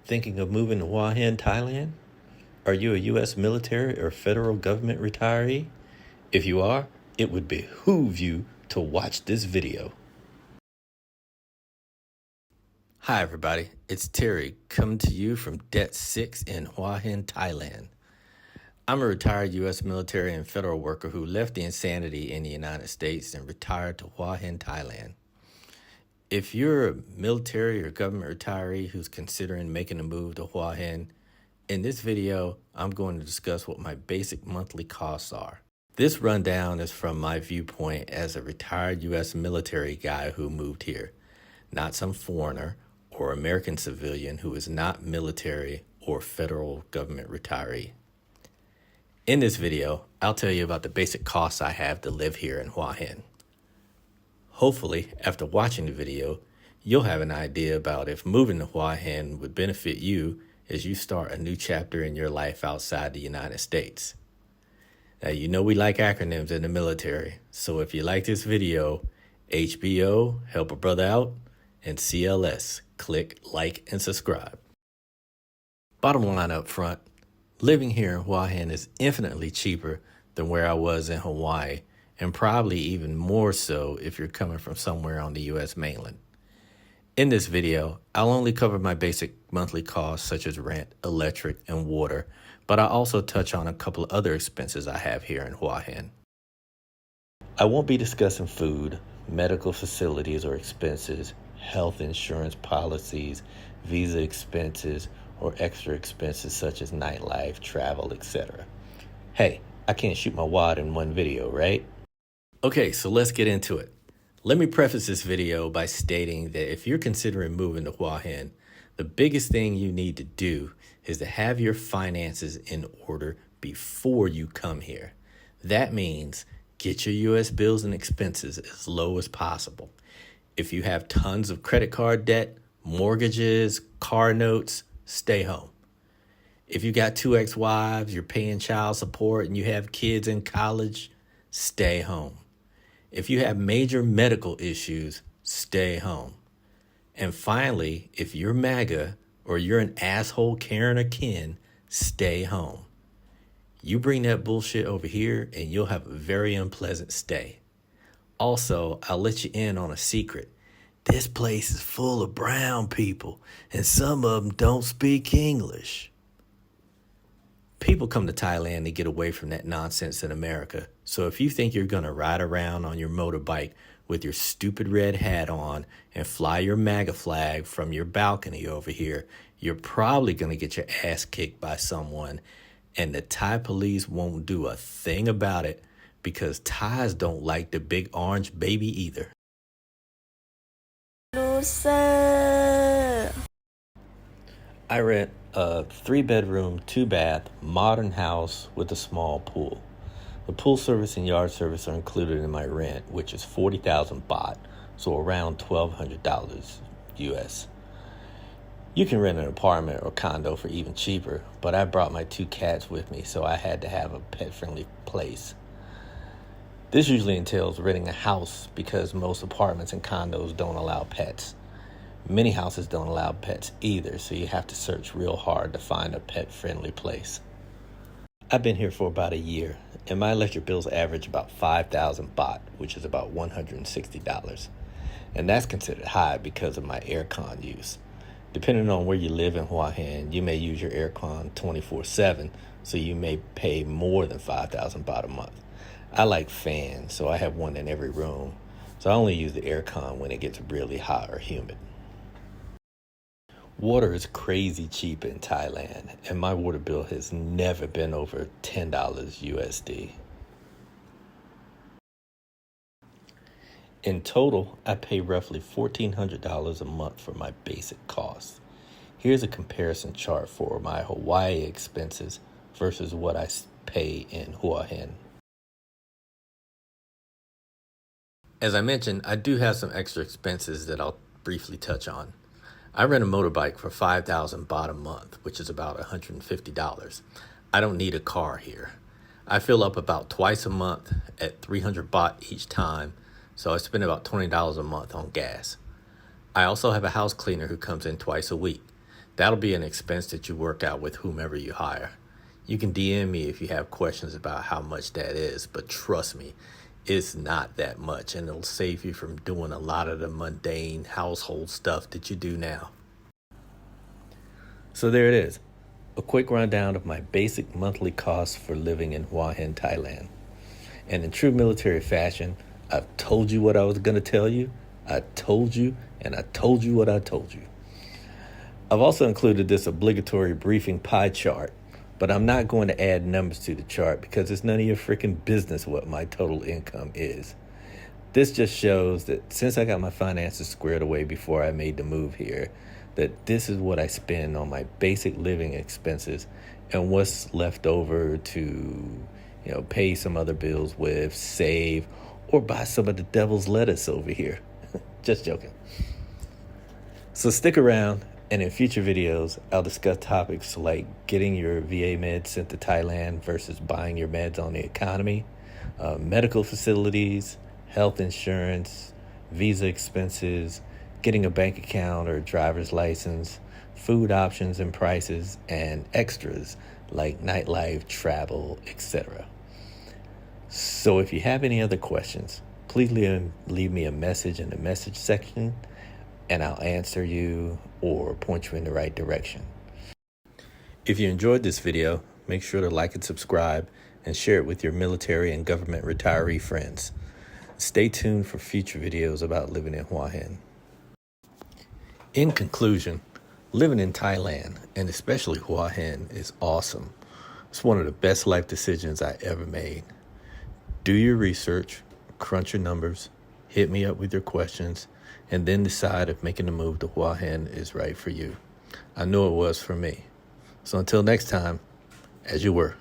Thinking of moving to Hua Hin, Thailand? Are you a U.S. military or federal government retiree? If you are, it would behoove you to watch this video. Hi everybody, it's Terry coming to you from Det 6 in Hua Hin, Thailand. I'm a retired U.S. military and federal worker who left the insanity in the United States and retired to Hua Hin, Thailand. If you're a military or government retiree who's considering making a move to Hua Hin, in this video, I'm going to discuss what my basic monthly costs are. This rundown is from my viewpoint as a retired U.S. military guy who moved here, not some foreigner or American civilian who is not military or federal government retiree. In this video, I'll tell you about the basic costs I have to live here in Hua Hin. Hopefully, after watching the video, you'll have an idea about if moving to Hua Hin would benefit you as you start a new chapter in your life outside the United States. Now, you know we like acronyms in the military, so if you like this video, HBO, help a brother out, and CLS, click like and subscribe. Bottom line up front, living here in Hua Hin is infinitely cheaper than where I was in Hawaii, and probably even more so if you're coming from somewhere on the U.S. mainland. In this video, I'll only cover my basic monthly costs such as rent, electric, and water, but I'll also touch on a couple of other expenses I have here in Hua Hin. I won't be discussing food, medical facilities or expenses, health insurance policies, visa expenses, or extra expenses such as nightlife, travel, etc. Hey, I can't shoot my wad in one video, right? Okay, so let's get into it. Let me preface this video by stating that if you're considering moving to Hua Hin, the biggest thing you need to do is to have your finances in order before you come here. That means get your U.S. bills and expenses as low as possible. If you have tons of credit card debt, mortgages, car notes, stay home. If you got 2 ex-wives, you're paying child support, and you have kids in college, stay home. If you have major medical issues, stay home. And finally, if you're MAGA or you're an asshole Karen or Ken, stay home. You bring that bullshit over here and you'll have a very unpleasant stay. Also, I'll let you in on a secret. This place is full of brown people and some of them don't speak English. People come to Thailand to get away from that nonsense in America. So if you think you're going to ride around on your motorbike with your stupid red hat on and fly your MAGA flag from your balcony over here, you're probably going to get your ass kicked by someone, and the Thai police won't do a thing about it because Thais don't like the big orange baby either. Loser. I rent a 3-bedroom, 2-bath, modern house with a small pool. The pool service and yard service are included in my rent, which is 40,000 baht, so around $1,200 US. You can rent an apartment or condo for even cheaper, but I brought my 2 cats with me, so I had to have a pet-friendly place. This usually entails renting a house because most apartments and condos don't allow pets. Many houses don't allow pets either, so you have to search real hard to find a pet-friendly place. I've been here for about a year, and my electric bills average about 5,000 baht, which is about $160. And that's considered high because of my aircon use. Depending on where you live in Hua Hin, you may use your aircon 24/7, so you may pay more than 5,000 baht a month. I like fans, so I have one in every room, so I only use the aircon when it gets really hot or humid. Water is crazy cheap in Thailand, and my water bill has never been over $10 USD. In total, I pay roughly $1,400 a month for my basic costs. Here's a comparison chart for my Hawaii expenses versus what I pay in Hua Hin. As I mentioned, I do have some extra expenses that I'll briefly touch on. I rent a motorbike for 5,000 baht a month, which is about $150. I don't need a car here. I fill up about twice a month at 300 baht each time, so I spend about $20 a month on gas. I also have a house cleaner who comes in twice a week. That'll be an expense that you work out with whomever you hire. You can DM me if you have questions about how much that is, but trust me, it's not that much, and it'll save you from doing a lot of the mundane household stuff that you do now. So there it is, a quick rundown of my basic monthly costs for living in Hua Hin, Thailand. And in true military fashion, I've told you what I was going to tell you, I told you, and I told you what I told you. I've also included this obligatory briefing pie chart, but I'm not going to add numbers to the chart because it's none of your freaking business what my total income is. This just shows that since I got my finances squared away before I made the move here, that this is what I spend on my basic living expenses and what's left over to, pay some other bills with, save, or buy some of the devil's lettuce over here. Just joking. So stick around, and in future videos, I'll discuss topics like getting your VA meds sent to Thailand versus buying your meds on the economy, medical facilities, health insurance, visa expenses, getting a bank account or a driver's license, food options and prices, and extras like nightlife, travel, etc. So if you have any other questions, please leave me a message in the message section, and I'll answer you or point you in the right direction. If you enjoyed this video, make sure to like and subscribe and share it with your military and government retiree friends. Stay tuned for future videos about living in Hua Hin. In conclusion, living in Thailand, and especially Hua Hin, is awesome. It's one of the best life decisions I ever made. Do your research, crunch your numbers, hit me up with your questions, and then decide if making the move to Hua Hin is right for you. I know it was for me. So until next time, as you were.